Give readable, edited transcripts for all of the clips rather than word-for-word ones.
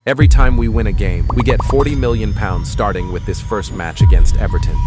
Every time we win a game, we get £40 million starting with this first match against Everton.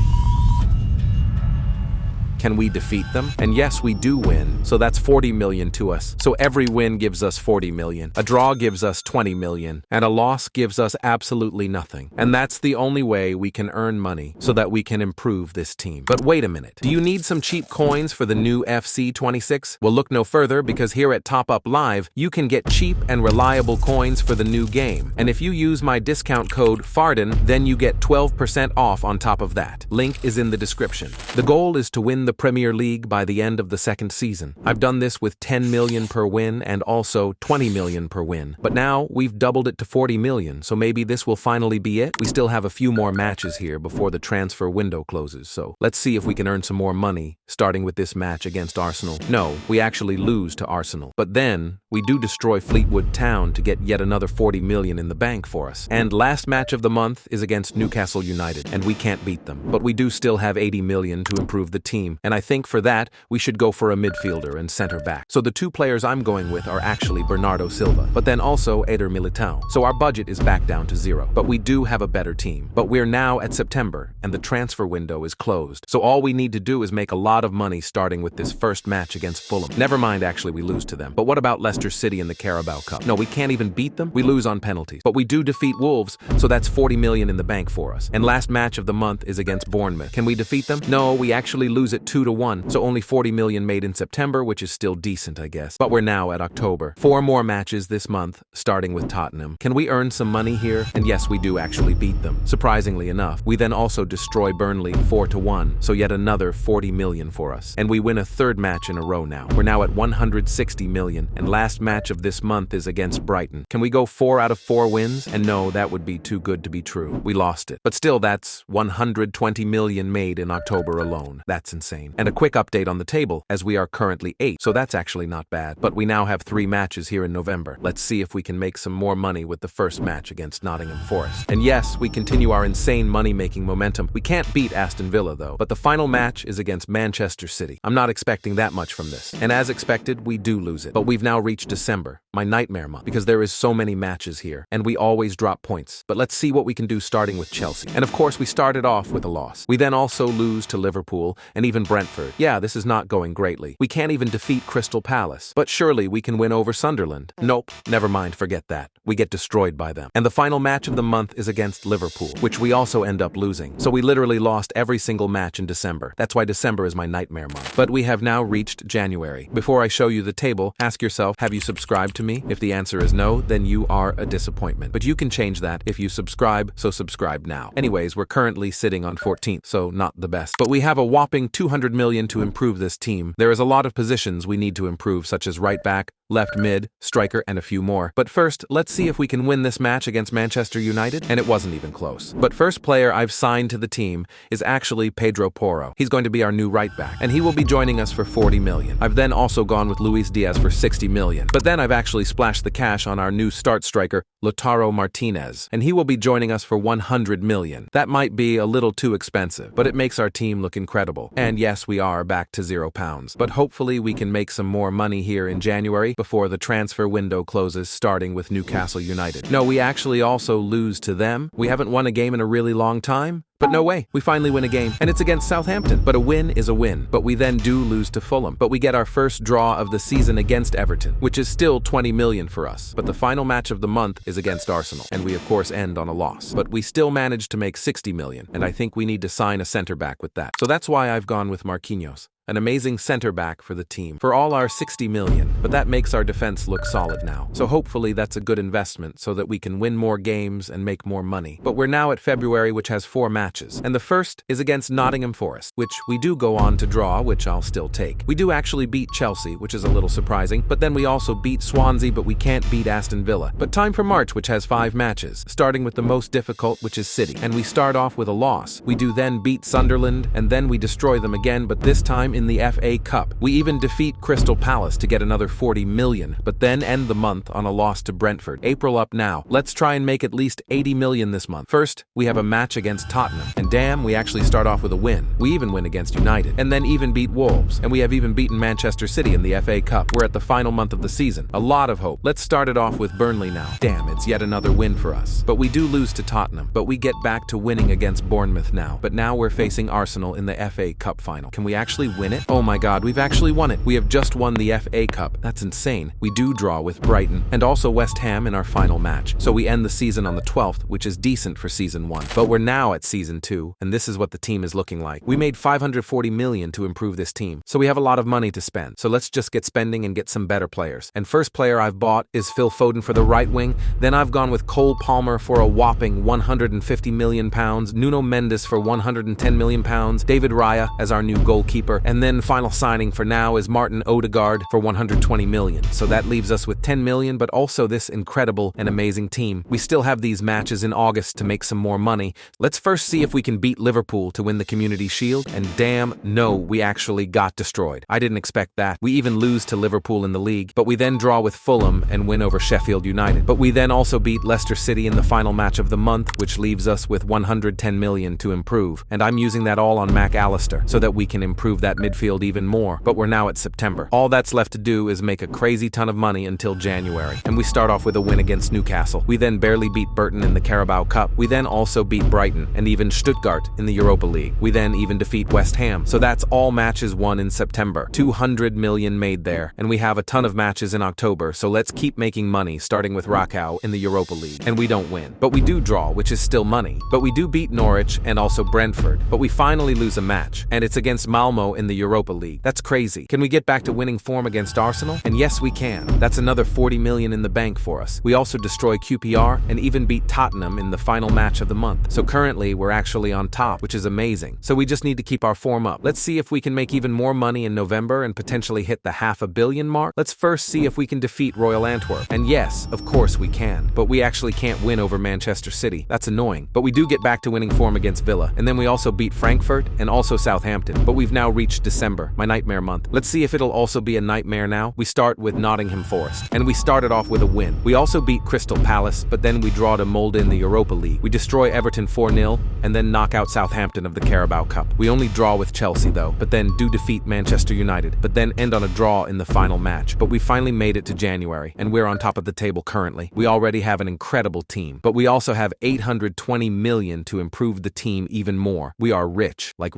Can we defeat them? And yes, we do win, so that's 40 million to us. So every win gives us 40 million, a draw gives us 20 million, and a loss gives us absolutely nothing. And that's the only way we can earn money so that we can improve this team. But wait a minute, do you need some cheap coins for the new FC 26? Well, look no further, because here at Top Up Live, you can get cheap and reliable coins for the new game. And if you use my discount code FARDEN, then you get 12% off on top of that. Link is in the description. The goal is to win the Premier League by the end of the second season. I've done this with 10 million per win and also 20 million per win. But now we've doubled it to 40 million, so maybe this will finally be it. We still have a few more matches here before the transfer window closes, so let's see if we can earn some more money, starting with this match against Arsenal. No, we actually lose to Arsenal. But then, we do destroy Fleetwood Town to get yet another 40 million in the bank for us. And last match of the month is against Newcastle United, and we can't beat them. But we do still have 80 million to improve the team, and I think for that, we should go for a midfielder and center back. So the two players I'm going with are actually Bernardo Silva, but then also Eder Militao. So our budget is back down to zero. But we do have a better team. But we're now at September, and the transfer window is closed. So all we need to do is make a lot of money starting with this first match against Fulham. Never mind, actually, we lose to them. But what about Leicester City in the Carabao Cup? No, we can't even beat them. We lose on penalties. But we do defeat Wolves, so that's 40 million in the bank for us. And last match of the month is against Bournemouth. Can we defeat them? No, we actually lose it 2-1. So only 40 million made in September, which is still decent, I guess. But we're now at October. 4 more matches this month, starting with Tottenham. Can we earn some money here? And yes, we do actually beat them. Surprisingly enough, we then also destroy Burnley 4-1, so yet another 40 million for us. And we win a third match in a row now. We're now at 160 million, and last match of this month is against Brighton. Can we go 4 out of 4 wins? And no, that would be too good to be true. We lost it. But still, that's 120 million made in October alone. That's insane. And a quick update on the table, as we are currently 8, so that's actually not bad. But we now have 3 matches here in November. Let's see if we can make some more money with the first match against Nottingham Forest. And yes, we continue our insane money-making momentum. We can't beat Aston Villa though, but the final match is against Manchester City. I'm not expecting that much from this. And as expected, we do lose it. But we've now reached December, my nightmare month, because there is so many matches here, and we always drop points. But let's see what we can do starting with Chelsea. And of course, we started off with a loss. We then also lose to Liverpool and even Brentford. Yeah, this is not going greatly. We can't even defeat Crystal Palace. But surely we can win over Sunderland. Nope, never mind, forget that. We get destroyed by them. And the final match of the month is against Liverpool, which we also end up losing. So we literally lost every single match in December. That's why December is my nightmare month. But we have now reached January. Before I show you the table, ask yourself, have you subscribed to me? If the answer is no, then you are a disappointment. But you can change that if you subscribe, so subscribe now. Anyways, we're currently sitting on 14th, so not the best. But we have a whopping 200 million to improve this team. There is a lot of positions we need to improve, such as right back, left mid, striker, and a few more. But first, let's see if we can win this match against Manchester United, and it wasn't even close. But first player I've signed to the team is actually Pedro Porro. He's going to be our new right back, and he will be joining us for 40 million. I've then also gone with Luis Diaz for 60 million. But then I've actually splashed the cash on our new start striker, Lautaro Martinez, and he will be joining us for 100 million. That might be a little too expensive, but it makes our team look incredible. And yes, we are back to £0. But hopefully we can make some more money here in January before the transfer window closes, starting with Newcastle United. No, we actually also lose to them. We haven't won a game in a really long time. But no way, we finally win a game, and it's against Southampton. But a win is a win. But we then do lose to Fulham. But we get our first draw of the season against Everton, which is still 20 million for us. But the final match of the month is against Arsenal, and we of course end on a loss. But we still managed to make 60 million, and I think we need to sign a center back with that. So that's why I've gone with Marquinhos, an amazing center back for the team, for all our 60 million, but that makes our defense look solid now. So hopefully that's a good investment so that we can win more games and make more money. But we're now at February, which has 4 matches, and the first is against Nottingham Forest, which we do go on to draw, which I'll still take. We do actually beat Chelsea, which is a little surprising, but then we also beat Swansea, but we can't beat Aston Villa. But time for March, which has 5 matches, starting with the most difficult, which is City, and we start off with a loss. We do then beat Sunderland, and then we destroy them again, but this time time in the FA Cup. We even defeat Crystal Palace to get another 40 million, but then end the month on a loss to Brentford. April up now. Let's try and make at least 80 million this month. First, we have a match against Tottenham, and damn, we actually start off with a win. We even win against United, and then even beat Wolves, and we have even beaten Manchester City in the FA Cup. We're at the final month of the season. A lot of hope. Let's start it off with Burnley now. Damn, it's yet another win for us. But we do lose to Tottenham, but we get back to winning against Bournemouth now. But now we're facing Arsenal in the FA Cup final. Can we actually win it? Oh my god, we've actually won it. We have just won the FA Cup. That's insane. We do draw with Brighton, and also West Ham in our final match. So we end the season on the 12th, which is decent for season 1. But we're now at season 2, and this is what the team is looking like. We made 540 million to improve this team, so we have a lot of money to spend. So let's just get spending and get some better players. And first player I've bought is Phil Foden for the right wing. Then I've gone with Cole Palmer for a whopping 150 million pounds, Nuno Mendes for 110 million pounds, David Raya as our new goalkeeper, and then final signing for now is Martin Odegaard for 120 million. So that leaves us with 10 million, but also this incredible and amazing team. We still have these matches in August to make some more money. Let's first see if we can beat Liverpool to win the Community Shield, and damn, no, we actually got destroyed. I didn't expect that. We even lose to Liverpool in the league, but we then draw with Fulham and win over Sheffield United. But we then also beat Leicester City in the final match of the month, which leaves us with 110 million to improve. And I'm using that all on Mac Allister so that we can improve that midfield even more. But we're now at September. All that's left to do is make a crazy ton of money until January. And we start off with a win against Newcastle. We then barely beat Burton in the Carabao Cup. We then also beat Brighton and even Stuttgart in the Europa League. We then even defeat West Ham. So that's all matches won in September. 200 million made there. And we have a ton of matches in October, so let's keep making money, starting with Rakow in the Europa League. And we don't win. But we do draw, which is still money. But we do beat Norwich and also Brentford. But we finally lose a match, and it's against Malmo in the Europa League. That's crazy. Can we get back to winning form against Arsenal? And yes, we can. That's another 40 million in the bank for us. We also destroy QPR and even beat Tottenham in the final match of the month. So currently, we're actually on top, which is amazing. So we just need to keep our form up. Let's see if we can make even more money in November and potentially hit the $500 million mark. Let's first see if we can defeat Royal Antwerp. And yes, of course we can. But we actually can't win over Manchester City. That's annoying. But we do get back to winning form against Villa. And then we also beat Frankfurt and also Southampton. But we've now reached December, my nightmare month. Let's see if it'll also be a nightmare now. We start with Nottingham Forest. And we started off with a win. We also beat Crystal Palace, but then we draw to Molde in the Europa League. We destroy Everton 4-0 and then knock out Southampton of the Carabao Cup. We only draw with Chelsea though, but then do defeat Manchester United, but then end on a draw in the final match. But we finally made it to January, and we're on top of the table currently. We already have an incredible team, but we also have 820 million to improve the team even more. We are rich, like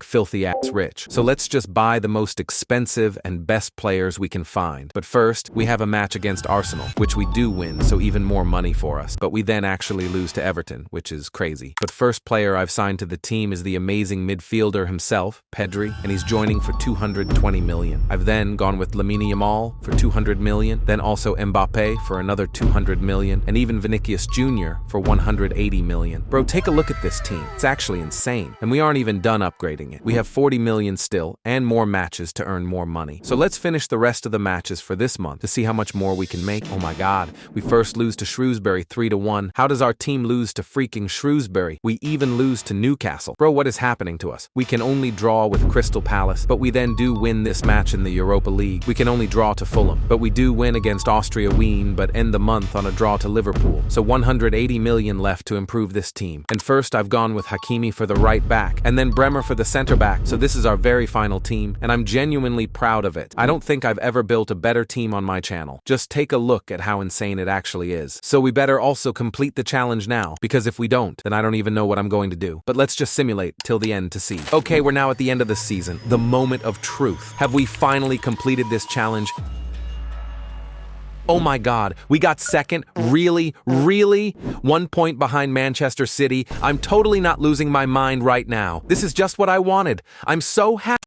filthy ass rich. So let's just buy the most expensive and best players we can find. But first, we have a match against Arsenal, which we do win, so even more money for us. But we then actually lose to Everton, which is crazy. But first player I've signed to the team is the amazing midfielder himself, Pedri, and he's joining for 220 million. I've then gone with Lamine Yamal for 200 million, then also Mbappe for another 200 million, and even Vinicius Jr. for 180 million. Bro, take a look at this team. It's actually insane. And we aren't even done upgrading it. We have 40 million still, and more matches to earn more money. So let's finish the rest of the matches for this month to see how much more we can make. Oh my god, we first lose to Shrewsbury 3-1. How does our team lose to freaking Shrewsbury? We even lose to Newcastle. Bro, what is happening to us? We can only draw with Crystal Palace, but we then do win this match in the Europa League. We can only draw to Fulham, but we do win against Austria Wien, but end the month on a draw to Liverpool. So 180 million left to improve this team. And first I've gone with Hakimi for the right back, and then Bremer for the center back. So this is our very final team, and I'm genuinely proud of it. I don't think I've ever built a better team on my channel. Just take a look at how insane it actually is. So we better also complete the challenge now, because if we don't, then I don't even know what I'm going to do. But let's just simulate till the end to see. Okay, we're now at the end of the season, the moment of truth. Have we finally completed this challenge? Oh my god, we got second? Really? 1 point behind Manchester City? I'm totally not losing my mind right now. This is just what I wanted. I'm so happy.